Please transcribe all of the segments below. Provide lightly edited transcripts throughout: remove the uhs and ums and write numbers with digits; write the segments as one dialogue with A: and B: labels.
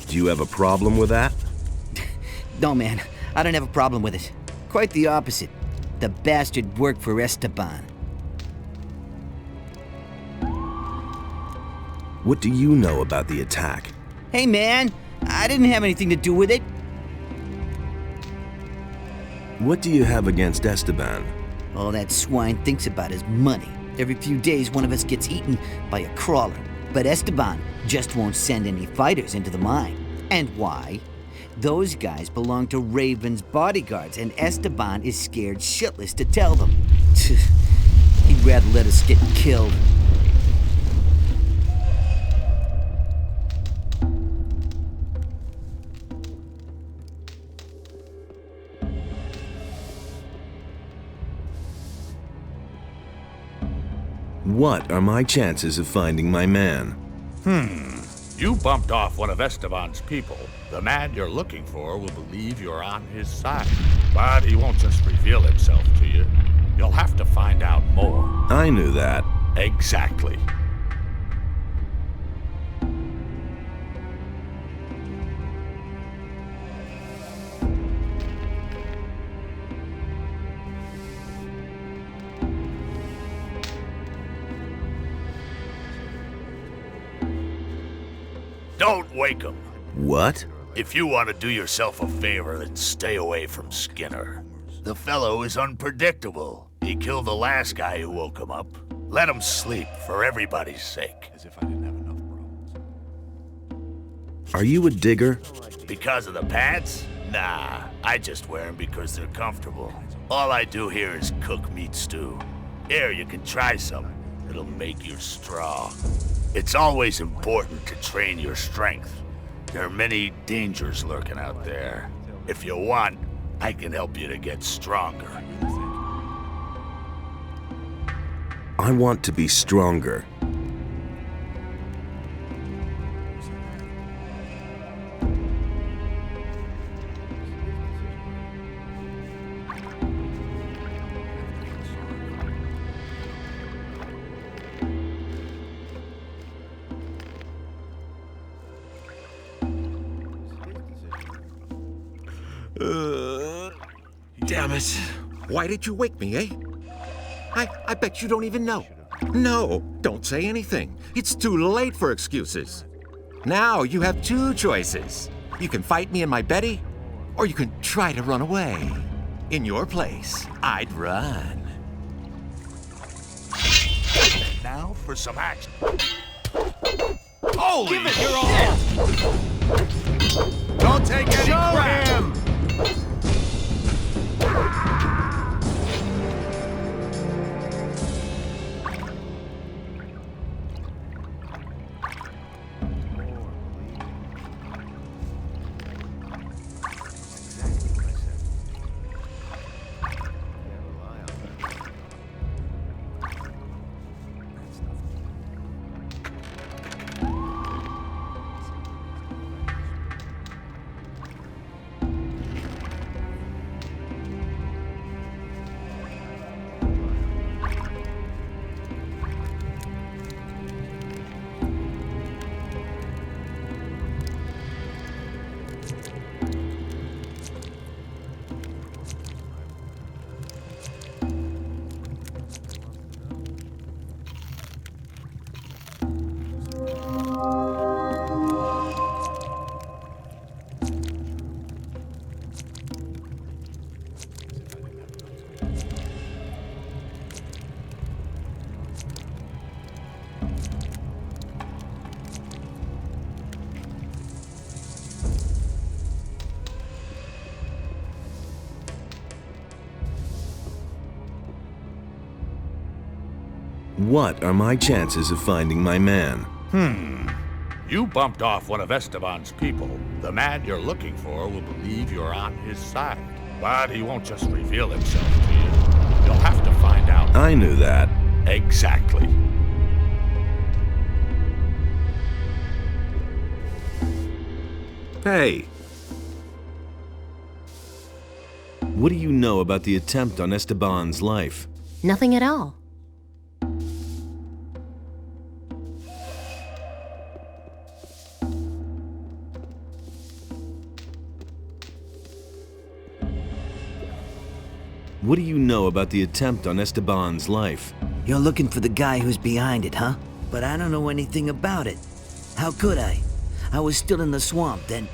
A: Do you have a problem with that?
B: No, man, I don't have a problem with it. Quite the opposite. The bastard worked for Esteban.
A: What do you know about the attack?
B: Hey, man, I didn't have anything to do with it.
A: What do you have against Esteban?
B: All that swine thinks about is money. Every few days, one of us gets eaten by a crawler. But Esteban just won't send any fighters into the mine. And why? Those guys belong to Raven's bodyguards, and Esteban is scared shitless to tell them. He'd rather let us get killed.
A: What are my chances of finding my man?
C: You bumped off one of Esteban's people. The man you're looking for will believe you're on his side. But he won't just reveal himself to you. You'll have to find out more.
A: I knew that.
C: Exactly. Don't wake him.
A: What?
C: If you want to do yourself a favor, then stay away from Skinner. The fellow is unpredictable. He killed the last guy who woke him up. Let him sleep, for everybody's sake.
D: As if I didn't have enough problems.
A: Are you a digger?
C: Because of the pants? Nah, I just wear them because they're comfortable. All I do here is cook meat stew. Here, you can try some. It'll make you strong. It's always important to train your strength. There are many dangers lurking out there. If you want, I can help you to get stronger.
A: I want to be stronger.
E: Damn it. Why did you wake me, eh? I bet you don't even know. No, don't say anything. It's too late for excuses. Now you have two choices. You can fight me in my Betty, or you can try to run away. In your place, I'd run.
C: And now for some action. Holy
D: Give it your all!
C: Don't take any crap!
D: him!
A: What are my chances of finding my man?
C: You bumped off one of Esteban's people. The man you're looking for will believe you're on his side. But he won't just reveal himself to you. You'll have to find out.
A: I knew that.
C: Exactly.
A: Hey! What do you know about the attempt on Esteban's life?
F: Nothing at all.
A: What do you know about the attempt on Esteban's life?
B: You're looking for the guy who's behind it, huh? But I don't know anything about it. How could I? I was still in the swamp then.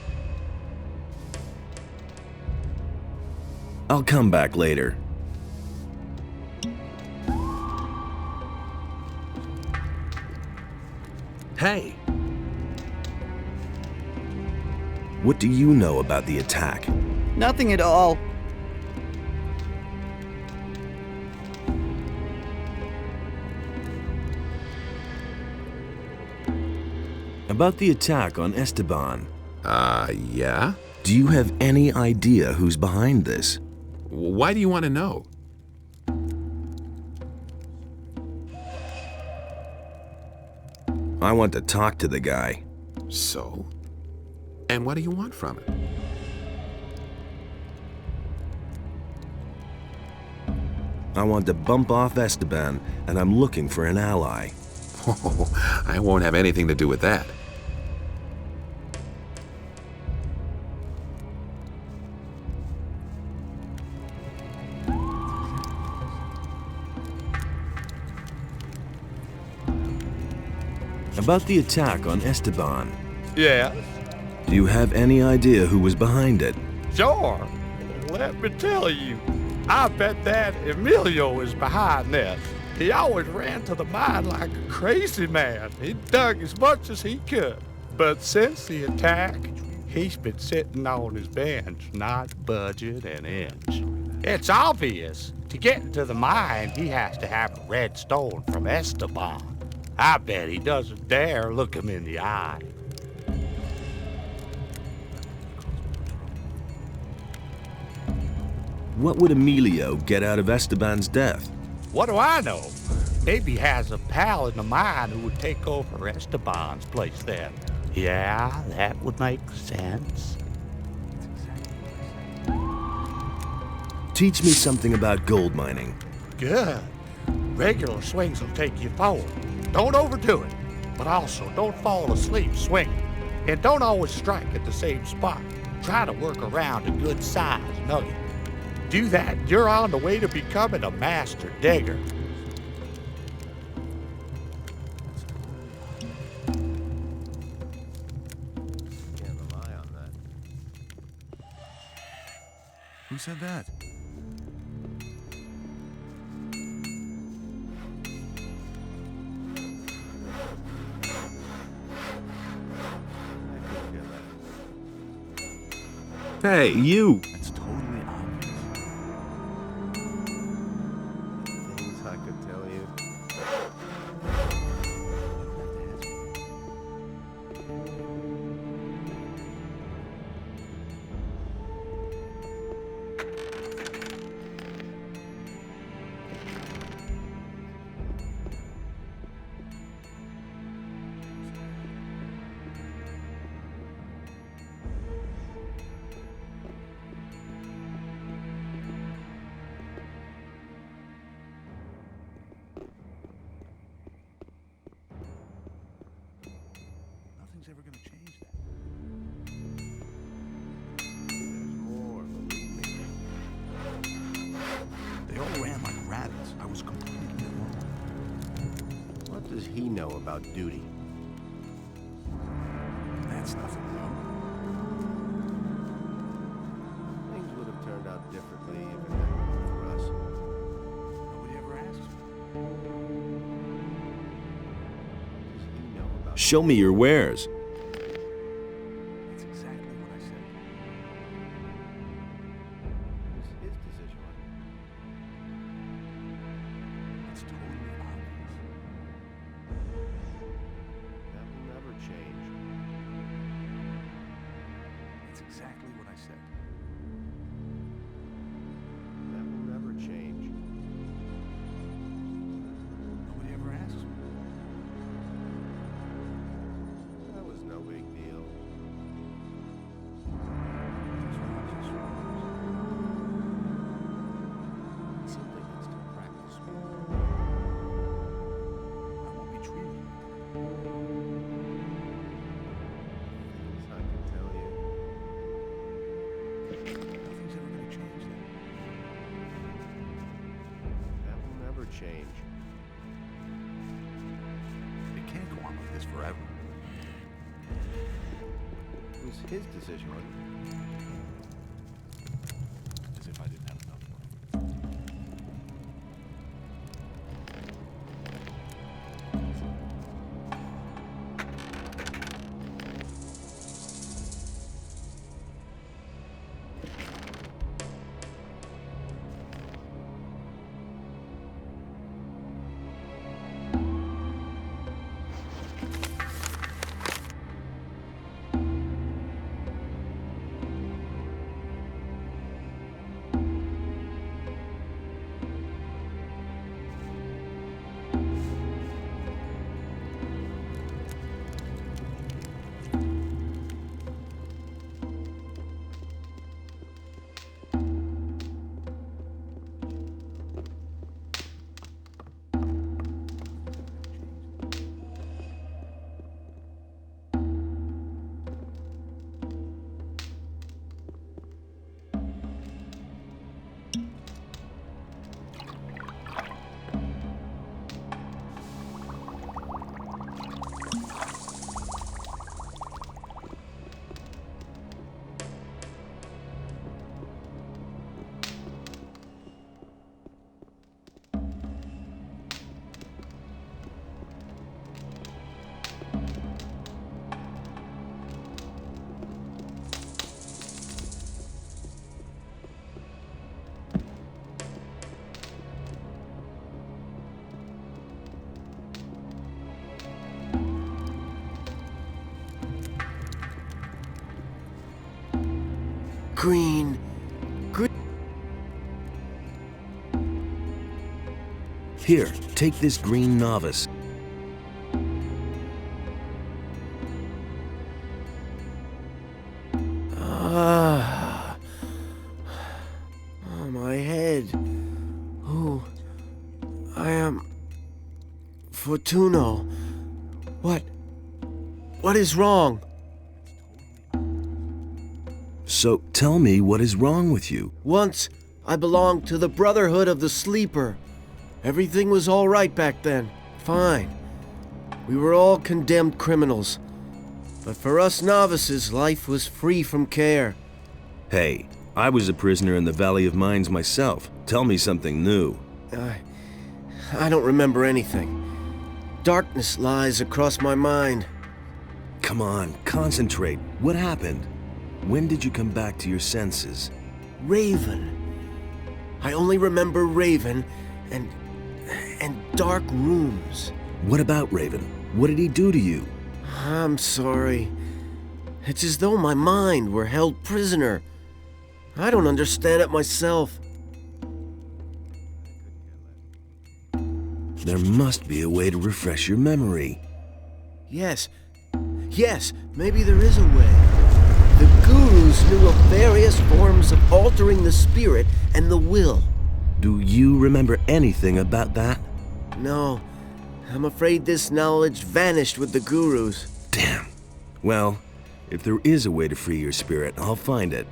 A: I'll come back later. Hey! What do you know about the attack?
B: Nothing at all.
A: About the attack on Esteban.
F: Yeah?
A: Do you have any idea who's behind this?
F: Why do you want to know?
A: I want to talk to the guy.
F: So? And what do you want from it?
A: I want to bump off Esteban, and I'm looking for an ally.
F: Oh, I won't have anything to do with that.
A: About the attack on Esteban.
G: Yeah,
A: Do you have any idea who was behind it?
G: sure. Let me tell you, I bet that Emilio is behind this. He always ran to the mine like a crazy man. He dug as much as he could. But since the attack, he's been sitting on his bench, not budging an inch. It's obvious. To get into the mine, he has to have a red stone from Esteban. I bet he doesn't dare look him in the eye.
A: What would Emilio get out of Esteban's death?
G: What do I know? Maybe he has a pal in the mine who would take over Esteban's place then. Yeah, that would make sense.
A: Teach me something about gold mining.
G: Good. Regular swings will take you forward. Don't overdo it, but also don't fall asleep swinging. And don't always strike at the same spot. Try to work around a good size nugget. Do that, you're on the way to becoming a master digger.
D: Who said that?
A: Hey, you!
D: That's totally obvious.
H: Things I could tell you.
D: Nothing's ever gonna change that.
H: There's more, believe me.
D: They all ran like rabbits. I was completely alone.
H: What does he know about duty?
D: That's nothing new.
H: Things would have turned out differently if it hadn't been for us.
D: Nobody ever asks me.
H: What does he know about
A: Show me your wares.
D: That's exactly what I said.
H: It's his decision.
D: It's totally obvious.
H: That will never change.
D: It's exactly what I said.
H: That will never change.
D: Nobody ever asks me.
H: That was change.
D: It can't go on like this forever.
H: It was his decision, wasn't it?
D: As if I didn't have enough for him.
I: Green.
A: Here, take this green novice.
I: Oh, my head. Oh, I am Fortuno. What is wrong?
A: So tell me what is wrong with you.
I: Once I belonged to the Brotherhood of the Sleeper. Everything was all right back then. Fine. We were all condemned criminals. But for us novices, life was free from care.
A: Hey, I was a prisoner in the Valley of Mines myself. Tell me something new.
I: I don't remember anything. Darkness lies across my mind.
A: Come on, concentrate. What happened? When did you come back to your senses?
I: Raven. I only remember Raven and dark rooms.
A: What about Raven? What did he do to you?
I: I'm sorry. It's as though my mind were held prisoner. I don't understand it myself.
A: There must be a way to refresh your memory.
I: Yes, maybe there is a way. The gurus knew of various forms of altering the spirit and the will.
A: Do you remember anything about that?
I: No, I'm afraid this knowledge vanished with the gurus.
A: Damn. Well, if there is a way to free your spirit, I'll find it.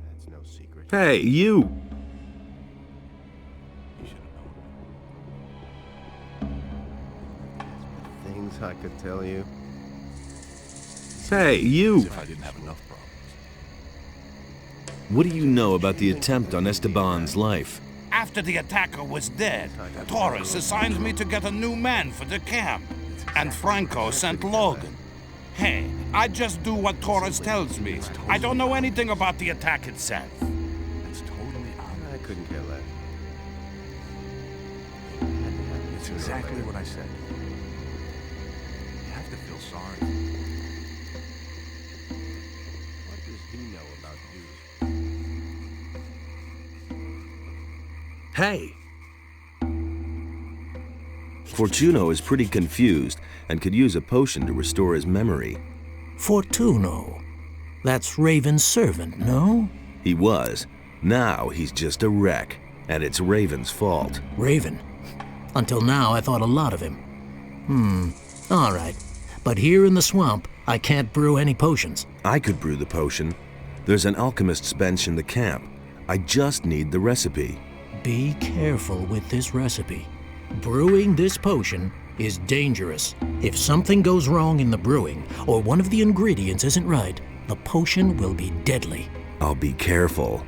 H: That's no secret.
A: Hey, you!
D: You should have known.
H: Things I could tell you.
A: Hey,
D: As
A: you!
D: if I didn't have enough problems.
A: What do you know about the attempt on Esteban's life?
C: After the attacker was dead, Torres assigned me to get a new man for the camp. And Franco sent Logan. Hey, I just do what Torres tells me. I don't know anything about the attack itself.
D: It's totally
H: I
D: honest.
H: couldn't care less.
D: It's exactly what I said. You have to sorry. What does he know about duty?
A: Hey! Fortuno is pretty confused and could use a potion to restore his memory.
J: Fortuno. That's Raven's servant, no?
A: He was. Now he's just a wreck, and it's Raven's fault.
J: Raven? Until now, I thought a lot of him. All right. But here in the swamp, I can't brew any potions.
A: I could brew the potion. There's an alchemist's bench in the camp. I just need the recipe.
J: Be careful with this recipe. Brewing this potion is dangerous. If something goes wrong in the brewing, or one of the ingredients isn't right, the potion will be deadly.
A: I'll be careful.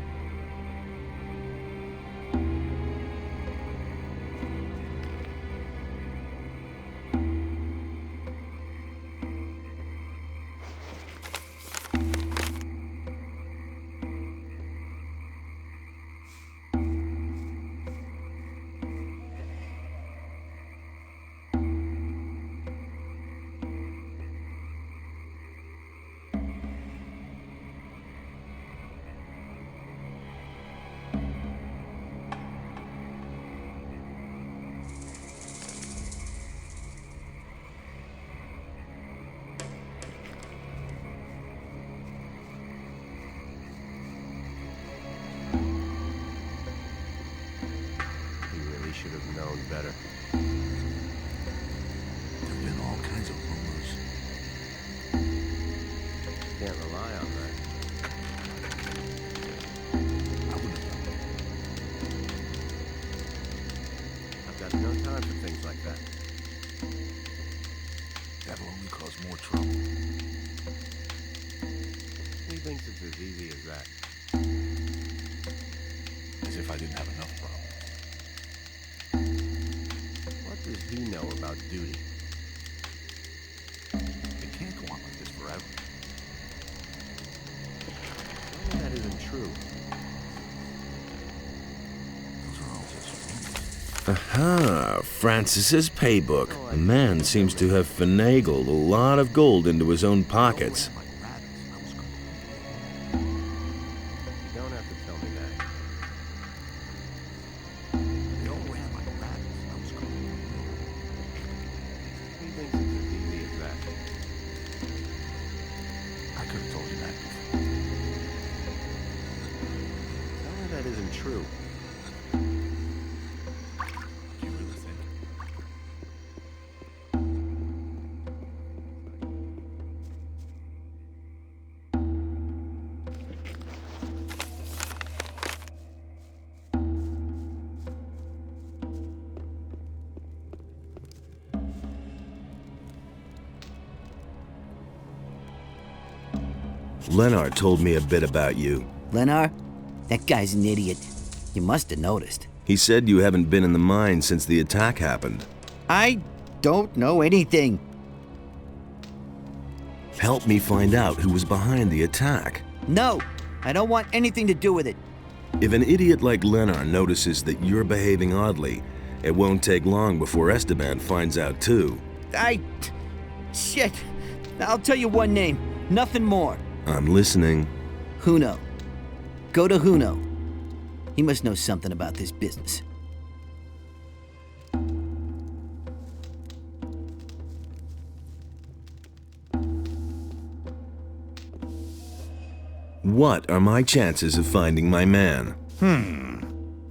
H: He really should have known better.
D: There've been all kinds of rumors.
H: Can't rely on that.
D: I wouldn't have done
H: I've got no time for things like that.
D: that. That'll only cause more trouble.
H: He thinks it's as easy as that.
D: As if I didn't have enough problems.
H: What does he know about duty?
D: It can't go on like this forever.
H: Well, that isn't true.
D: Those are all just rumors.
A: Aha, Francis's paybook. The man seems to have finagled a lot of gold into his own pockets.
D: Like rabbits. I was
H: You don't have to tell me that.
D: They all ran like rabbits. I was
H: He thinks it's as easy as that.
D: I could have told you that before.
H: Tell me that isn't true.
D: Do you really think?
A: Leonard told me a bit about you.
B: Lenar? That guy's an idiot. You must have noticed.
A: He said you haven't been in the mine since the attack happened.
B: I don't know anything.
A: Help me find out who was behind the attack.
B: No, I don't want anything to do with it.
A: If an idiot like Leonard notices that you're behaving oddly, it won't take long before Esteban finds out too.
B: Shit. I'll tell you one name. Nothing more.
A: I'm listening.
B: Huno. Go to Huno. He must know something about this business.
A: What are my chances of finding my man?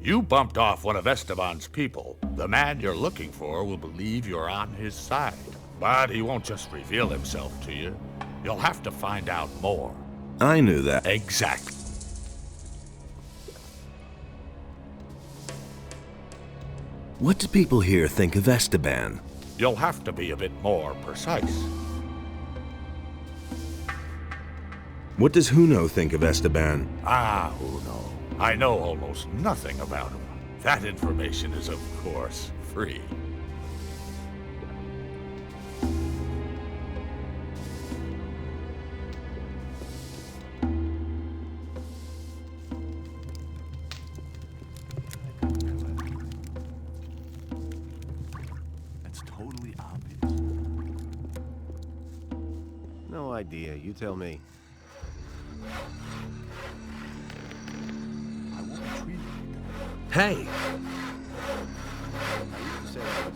G: You bumped off one of Esteban's people. The man you're looking for will believe you're on his side. But he won't just reveal himself to you. You'll have to find out more.
A: I knew that.
G: Exactly.
A: What do people here think of Esteban?
G: You'll have to be a bit more precise.
A: What does Huno think of Esteban?
G: Ah, Uno. I know almost nothing about him. That information is, of course, free.
D: That's totally obvious.
H: No idea. You tell me.
F: Hey!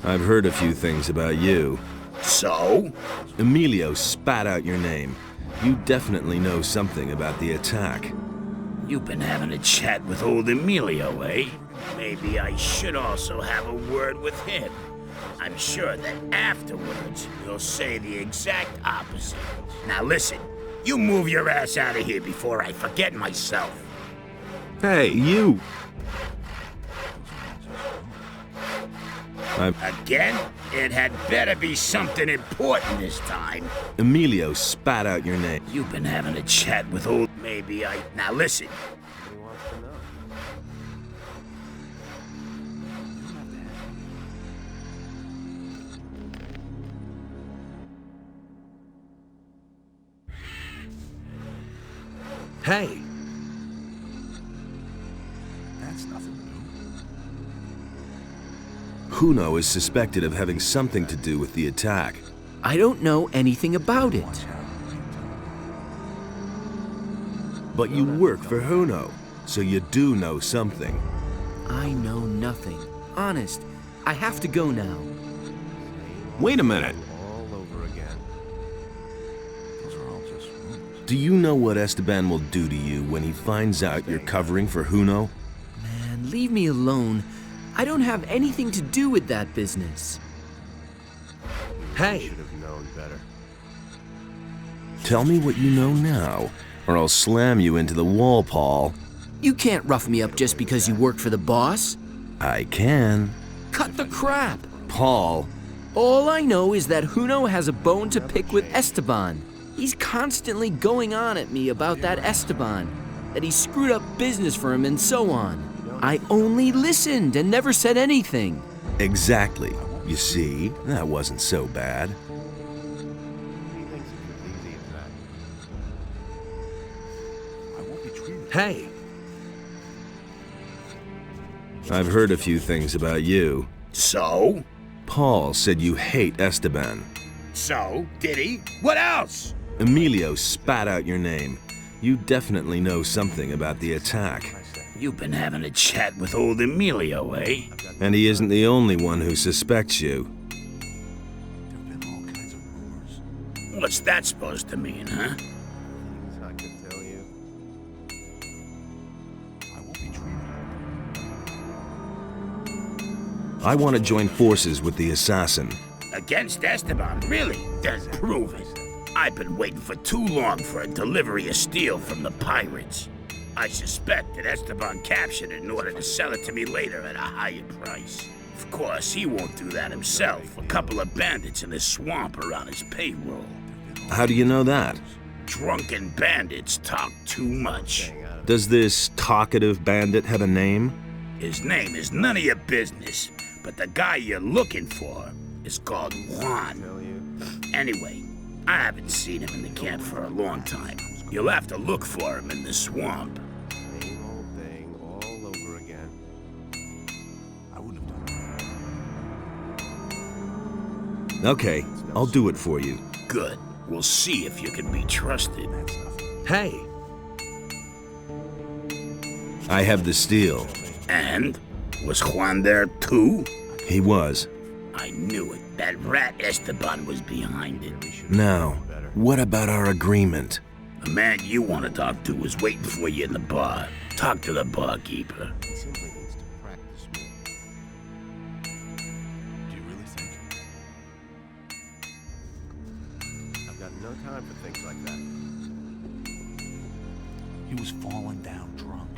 A: I've heard a few things about you.
C: So?
A: Emilio spat out your name. You definitely know something about the attack.
C: You've been having a chat with old Emilio, eh? Maybe I should also have a word with him. I'm sure that afterwards, you'll say the exact opposite. Now listen, you move your ass out of here before I forget myself.
A: Hey, you!
C: Again? It had better be something important this time.
A: Emilio spat out your name.
C: You've been having a chat with old... Maybe I... Now listen.
H: He wants to know.
F: Hey!
D: That's nothing new.
A: Huno is suspected of having something to do with the attack.
K: I don't know anything about it.
A: But you work for Huno, so you do know something.
K: I know nothing. Honest, I have to go now.
A: Wait a minute.
H: All over again.
D: Those are all just rumors.
A: Do you know what Esteban will do to you when he finds out you're covering for Huno?
K: Man, leave me alone. I don't have anything to do with that business.
F: Hey!
H: Should have known better.
A: Tell me what you know now, or I'll slam you into the wall, Paul.
K: You can't rough me up just because you work for the boss.
A: I can.
K: Cut the crap!
A: Paul.
K: All I know is that Huno has a bone to pick with Esteban. He's constantly going on at me about that Esteban, that he screwed up business for him and so on. I only listened and never said anything.
A: Exactly. You see, that wasn't so bad.
H: He thinks it's as easy as that.
D: I won't be treated.
F: Hey!
A: I've heard a few things about you.
C: So?
A: Paul said you hate Esteban.
C: So? Did he? What else?
A: Emilio spat out your name. You definitely know something about the attack.
C: You've been having a chat with old Emilio, eh?
A: And he isn't the only one who suspects you.
D: There've been all kinds of rumors.
C: What's that supposed to mean, huh?
H: Things I can tell you.
D: I won't be treated.
A: I want to join forces with the assassin.
C: Against Esteban, really? Then prove it. I've been waiting for too long for a delivery of steel from the pirates. I suspect that Esteban captured it in order to sell it to me later at a higher price. Of course, he won't do that himself. A couple of bandits in the swamp are on his payroll.
A: How do you know that?
C: Drunken bandits talk too much.
A: Does this talkative bandit have a name?
C: His name is none of your business, but the guy you're looking for is called Juan. Anyway, I haven't seen him in the camp for a long time. You'll have to look for him in the swamp.
H: Same old thing all over again.
D: I wouldn't have done
A: Okay, I'll do it for you.
C: Good. We'll see if you can be trusted.
F: Hey!
A: I have the steel.
C: And? Was Juan there too?
A: He was.
C: I knew it. That rat Esteban was behind it.
A: Now, what about our agreement?
C: The man you want to talk to is waiting for you in the bar. Talk to the barkeeper.
H: He simply needs to practice more.
D: Do you really think?
H: I've got no time for things like that.
D: He was falling down drunk.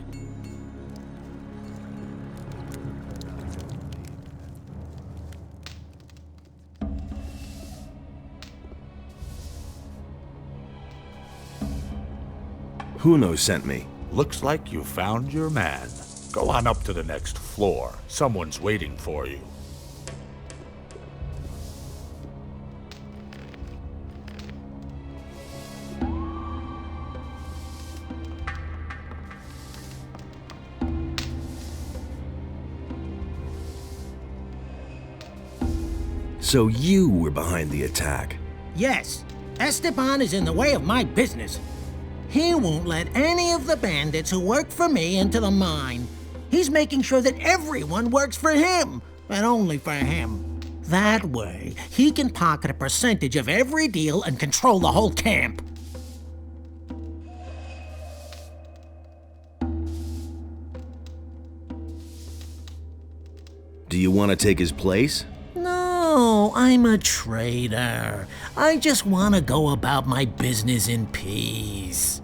A: Huno sent me.
G: Looks like you found your man. Go on up to the next floor. Someone's waiting for you.
A: So you were behind the attack.
B: Yes,
J: Esteban is in the way of my business. He won't let any of the bandits who work for me into the mine. He's making sure that everyone works for him, and only for him. That way, he can pocket a percentage of every deal and control the whole camp.
A: Do you want to take his place?
J: No, I'm a trader. I just want to go about my business in peace.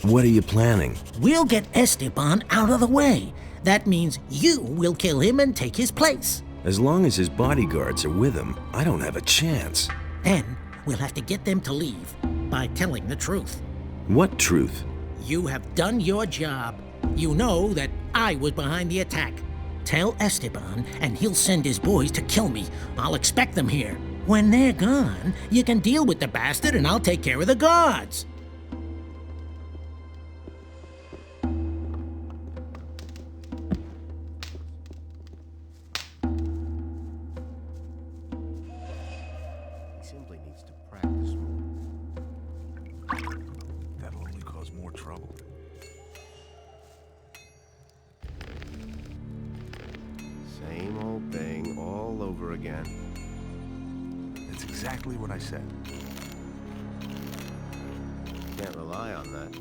A: What are you planning?
J: We'll get Esteban out of the way. That means you will kill him and take his place.
A: As long as his bodyguards are with him, I don't have a chance.
J: Then we'll have to get them to leave by telling the truth.
A: What truth?
J: You have done your job. You know that I was behind the attack. Tell Esteban, and he'll send his boys to kill me. I'll expect them here. When they're gone, you can deal with the bastard, and I'll take care of the guards.
H: He simply needs to practice more.
D: That'll only cause more trouble.
H: Same old thing all over again.
D: That's exactly what I said.
H: Can't rely on that.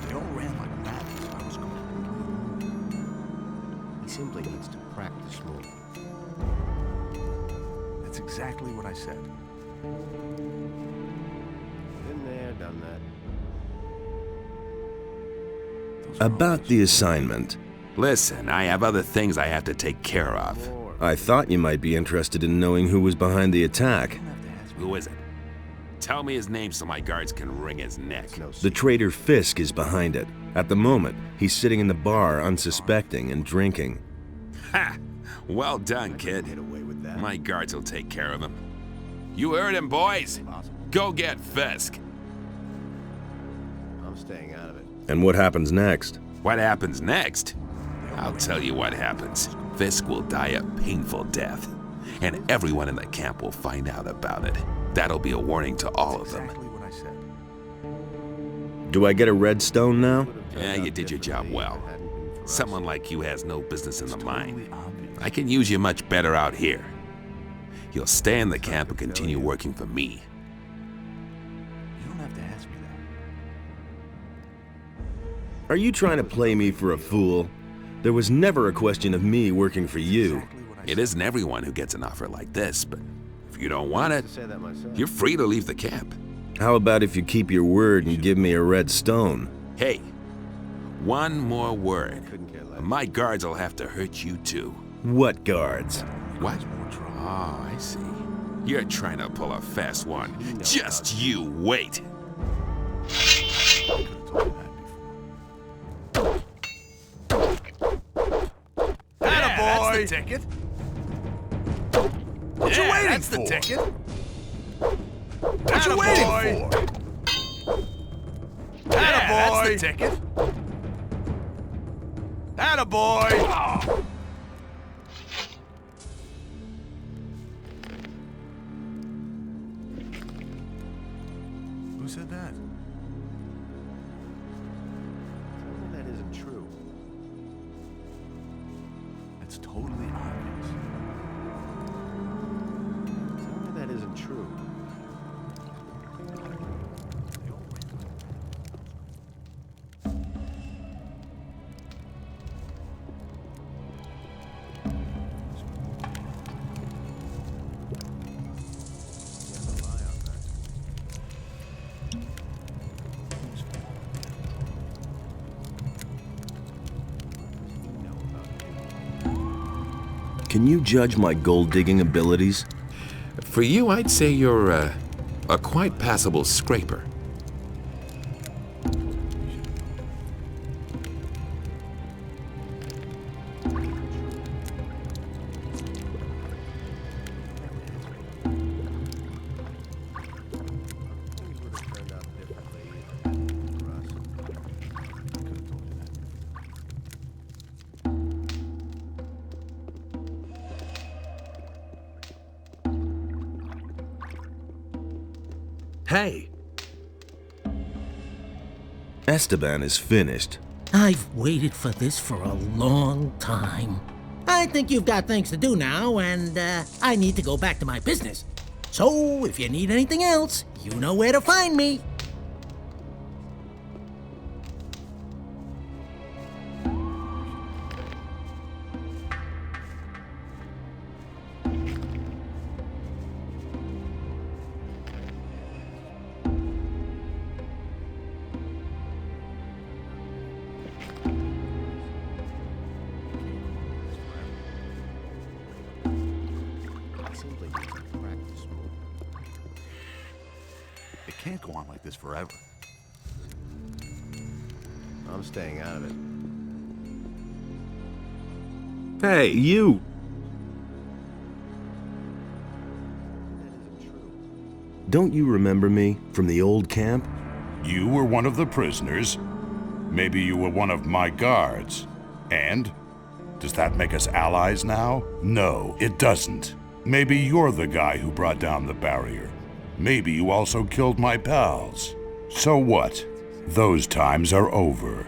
D: They all ran like rabbits. I was completely alone.
H: He simply needs to practice more.
D: That's exactly what I said.
H: Been there, done that.
A: About the assignment.
F: Listen, I have other things I have to take care of.
A: I thought you might be interested in knowing who was behind the attack.
F: Who is it? Tell me his name so my guards can wring his neck.
A: The traitor Fisk is behind it. At the moment, he's sitting in the bar unsuspecting and drinking.
F: Ha! Well done, kid. My guards will take care of him. You heard him, boys. Go get Fisk.
H: I'm staying out of it.
A: And what happens next?
F: What happens next? I'll tell you what happens. Fisk will die a painful death, and everyone in the camp will find out about it. That'll be a warning to all of them.
D: Exactly what I said.
A: Do I get a red stone now?
F: Yeah, you did your job well. Someone like you has no business in the mine. I can use you much better out here. You'll stay in the camp and continue working for me.
D: You don't have to ask me that.
A: Are you trying to play me for a fool? There was never a question of me working for you.
F: It isn't everyone who gets an offer like this, but if you don't want it,
H: To say that myself.
F: you're free to leave the camp.
A: How about if you keep your word and give me a red stone?
F: Hey, one more word.
H: Couldn't care less.
F: My guards will have to hurt you too.
A: What guards?
F: What? Oh, I see. You're trying to pull a fast one. Just you wait.
C: That's the ticket.
D: What you waiting
C: That's
D: for?
C: the ticket.
D: What you waiting for?
C: That's the ticket. Attaboy!
D: Who said that?
H: Tell me that isn't true.
D: That's totally obvious.
H: Tell me that isn't true.
A: Can you judge my gold-digging abilities?
F: For you, I'd say you're a quite passable scraper.
H: Things would have turned out differently for us.
F: Hey!
A: Esteban is finished.
J: I've waited for this for a long time. I think you've got things to do now, and I need to go back to my business. So, if you need anything else, you know where to find me.
D: Seems like it's a practice move. It can't go on like this forever. I'm staying out of it.
A: Hey, you! Don't you remember me from the old camp?
L: You were one of the prisoners. Maybe you were one of my guards. And? Does that make us allies now? No, it doesn't. Maybe you're the guy who brought down the barrier. Maybe you also killed my pals. So what? Those times are over.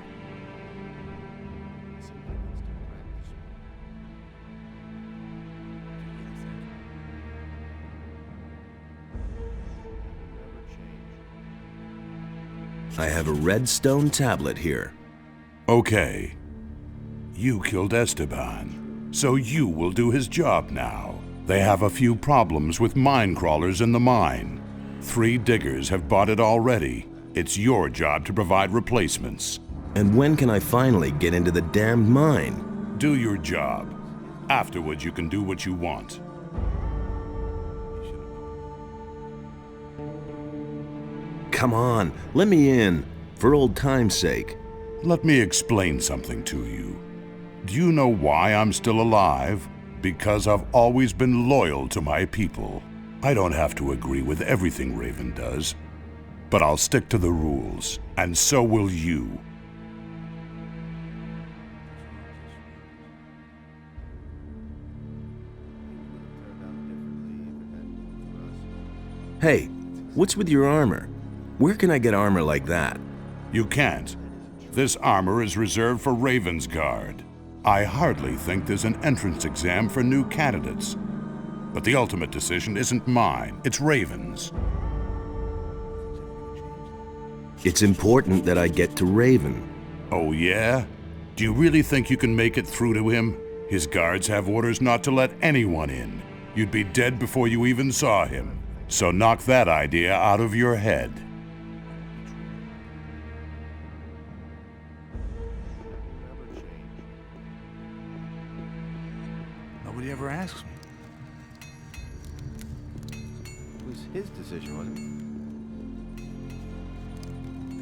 A: I have a red stone tablet here.
L: Okay. You killed Esteban, so you will do his job now. They have a few problems with mine crawlers in the mine. 3 diggers have bought it already. It's your job to provide replacements.
A: And when can I finally get into the damned mine?
L: Do your job. Afterwards, you can do what you want.
A: Come on, let me in, for old time's sake.
L: Let me explain something to you. Do you know why I'm still alive? Because I've always been loyal to my people. I don't have to agree with everything Raven does, but I'll stick to the rules, and so will you.
A: Hey, what's with your armor? Where can I get armor like that?
L: You can't. This armor is reserved for Raven's Guard. I hardly think there's an entrance exam for new candidates. But the ultimate decision isn't mine, it's Raven's.
A: It's important that I get to Raven.
L: Oh yeah? Do you really think you can make it through to him? His guards have orders not to let anyone in. You'd be dead before you even saw him. So knock that idea out of your head.
D: Nobody ever asks me. It was his decision, wasn't it?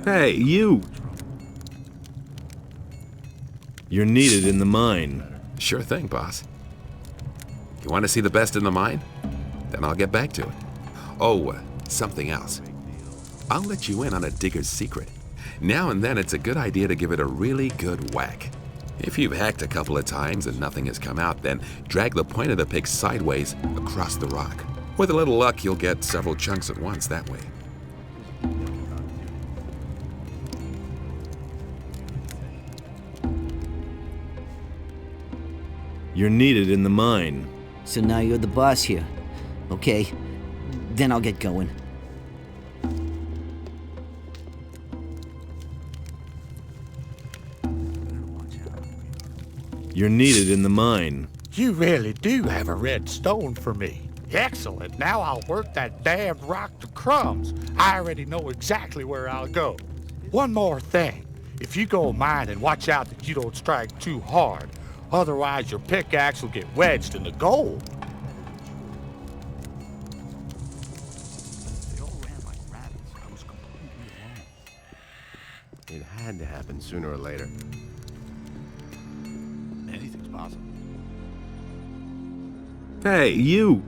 A: Hey, you! You're needed in the mine.
F: Sure thing, boss. You want to see the best in the mine? Then I'll get back to it. Oh, something else. I'll let you in on a digger's secret. Now and then it's a good idea to give it a really good whack. If you've hacked a couple of times and nothing has come out, then drag the point of the pick sideways across the rock. With a little luck, you'll get several chunks at once that way.
A: You're needed in the mine.
B: So now you're the boss here. Okay, then I'll get going.
A: You're needed in the mine.
G: You really do have a red stone for me. Excellent. Now I'll work that damned rock to crumbs. I already know exactly where I'll go. One more thing. If you go mining, watch out that you don't strike too hard. Otherwise, your pickaxe will get wedged in the gold.
D: They all ran like rabbits. I was completely alone. It had to happen sooner or later. Anything's possible.
A: Hey, you!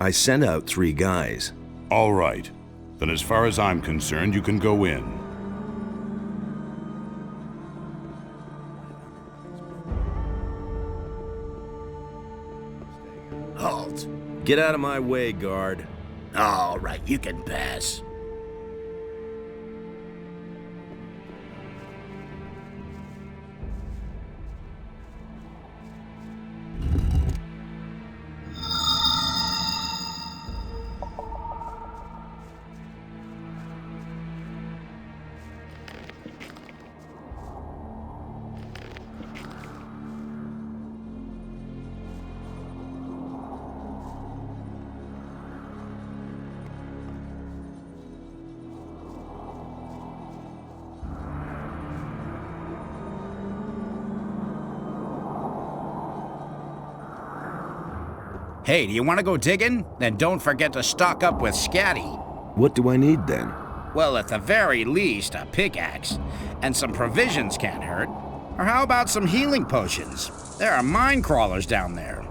A: I sent out 3 guys.
L: All right. Then as far as I'm concerned, you can go in.
C: Halt!
A: Get out of my way, guard.
C: All right, you can pass.
M: Hey, do you want to go digging? Then don't forget to stock up with Scatty.
A: What do I need then?
M: Well, at the very least, a pickaxe. And some provisions can't hurt. Or how about some healing potions? There are mine crawlers down there.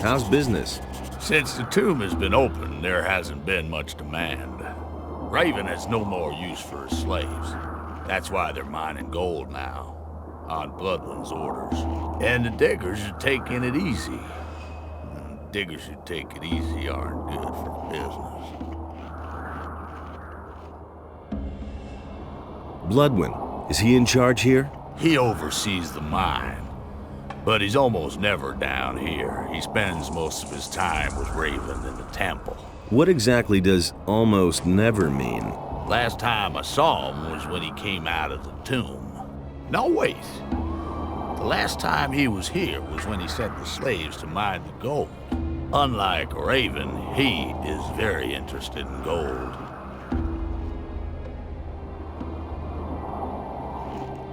A: How's business?
C: Since the tomb has been open, there hasn't been much demand. Raven has no more use for his slaves. That's why they're mining gold now, on Bloodwind's orders. And the diggers are taking it easy. Diggers who take it easy aren't good for business.
A: Bloodwind, is he in charge here?
C: He oversees the mine. But he's almost never down here. He spends most of his time with Raven in the temple.
A: What exactly does almost never mean?
C: Last time I saw him was when he came out of the tomb. No, wait. The last time he was here was when he sent the slaves to mine the gold. Unlike Raven, he is very interested in gold.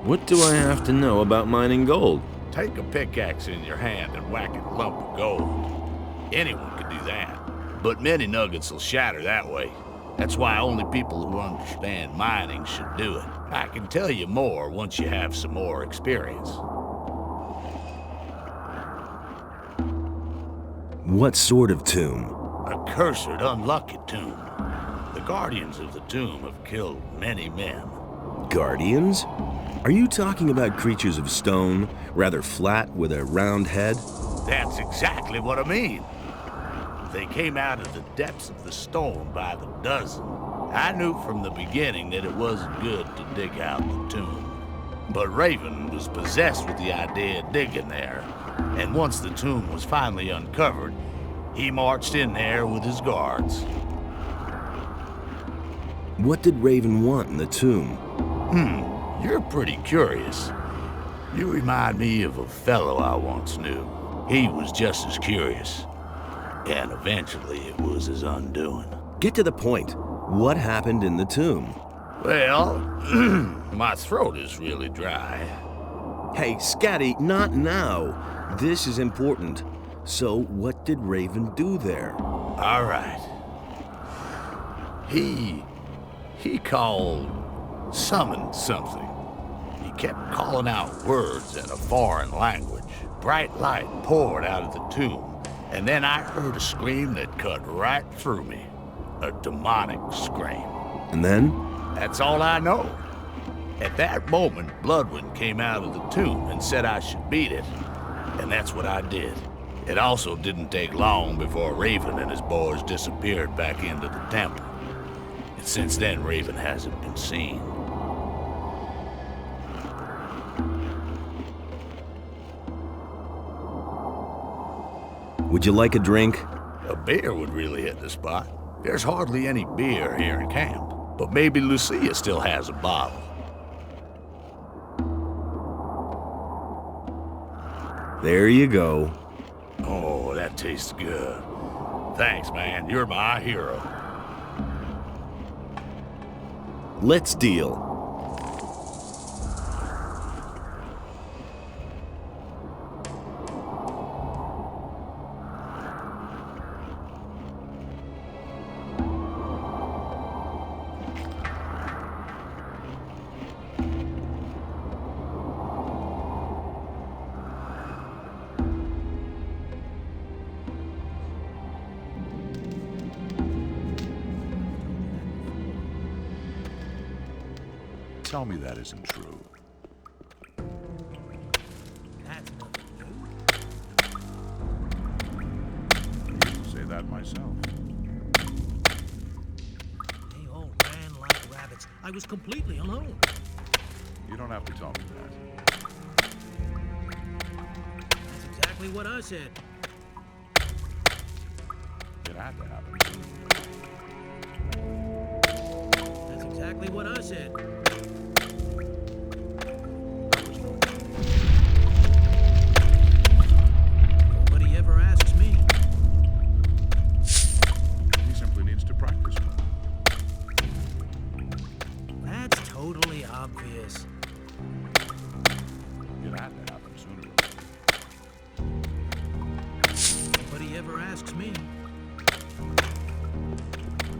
A: What do I have to know about mining gold?
C: Take a pickaxe in your hand and whack at a lump of gold. Anyone could do that. But many nuggets will shatter that way. That's why only people who understand mining should do it. I can tell you more once you have some more experience.
A: What sort of tomb?
C: A cursed, unlucky tomb. The guardians of the tomb have killed many men.
A: Guardians? Are you talking about creatures of stone, rather flat with a round head?
C: That's exactly what I mean. They came out of the depths of the stone by the dozen. I knew from the beginning that it wasn't good to dig out the tomb. But Raven was possessed with the idea of digging there. And once the tomb was finally uncovered, he marched in there with his guards.
A: What did Raven want in the tomb?
C: You're pretty curious. You remind me of a fellow I once knew. He was just as curious. And eventually it was his undoing.
A: Get to the point. What happened in the tomb?
C: Well, my throat is really dry.
A: Hey, Scatty, not now. This is important. So, what did Raven do there?
C: All right. He summoned something. He kept calling out words in a foreign language. Bright light poured out of the tomb, and then I heard a scream that cut right through me. A demonic scream.
A: And then?
C: That's all I know. At that moment, Bloodwind came out of the tomb and said I should beat it, and that's what I did. It also didn't take long before Raven and his boys disappeared back into the temple. And since then, Raven hasn't been seen.
A: Would you like a drink?
C: A beer would really hit the spot. There's hardly any beer here in camp, but maybe Lucia still has a bottle.
A: There you go.
C: Oh, that tastes good. Thanks, man. You're my hero.
A: Let's deal.
L: Tell me that isn't true.
J: That's nothing new.
L: I used to say that myself.
J: They all ran like rabbits. I was completely alone.
L: You don't have to tell me that.
J: That's exactly what I said.
L: It had to happen.
J: That's exactly what I said. Nobody ever asks me.
L: He simply needs to practice more.
J: That's totally obvious.
L: It had to happen sooner or later.
J: Nobody ever asks me.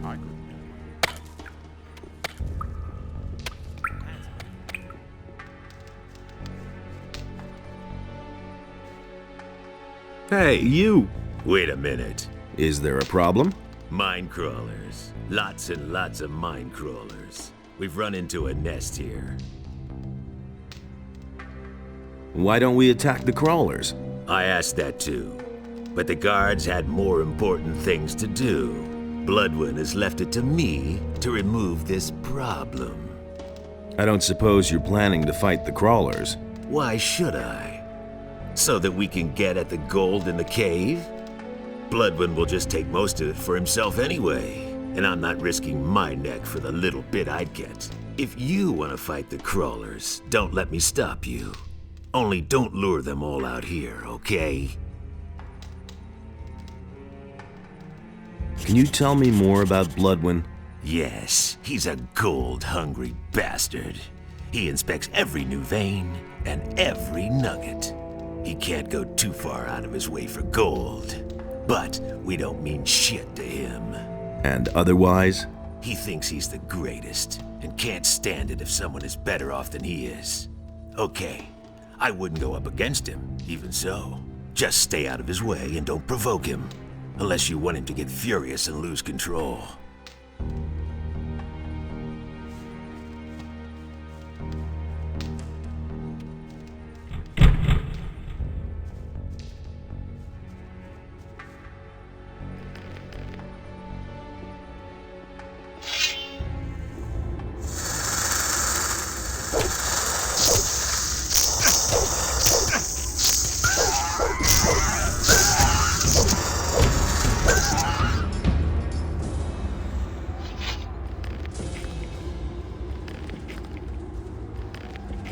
L: I couldn't.
A: Hey, you!
C: Wait a minute.
A: Is there a problem?
C: Mine crawlers. Lots and lots of mine crawlers. We've run into a nest here.
A: Why don't we attack the crawlers?
C: I asked that too. But the guards had more important things to do. Bloodwind has left it to me to remove this problem.
A: I don't suppose you're planning to fight the crawlers.
C: Why should I? So that we can get at the gold in the cave? Bloodwind will just take most of it for himself anyway, and I'm not risking my neck for the little bit I'd get. If you want to fight the crawlers, don't let me stop you. Only don't lure them all out here, okay?
A: Can you tell me more about Bloodwind?
C: Yes, he's a gold-hungry bastard. He inspects every new vein and every nugget. He can't go too far out of his way for gold. But we don't mean shit to him.
A: And otherwise?
C: He thinks he's the greatest, and can't stand it if someone is better off than he is. Okay, I wouldn't go up against him, even so. Just stay out of his way and don't provoke him. Unless you want him to get furious and lose control.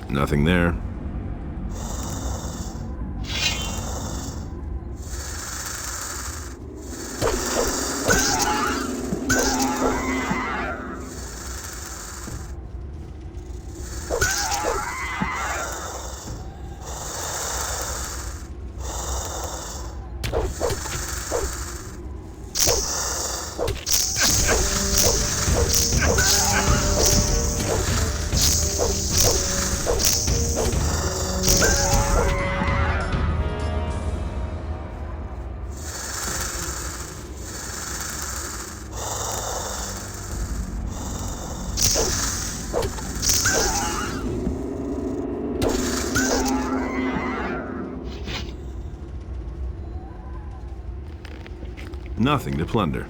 A: Nothing there. Nothing to plunder.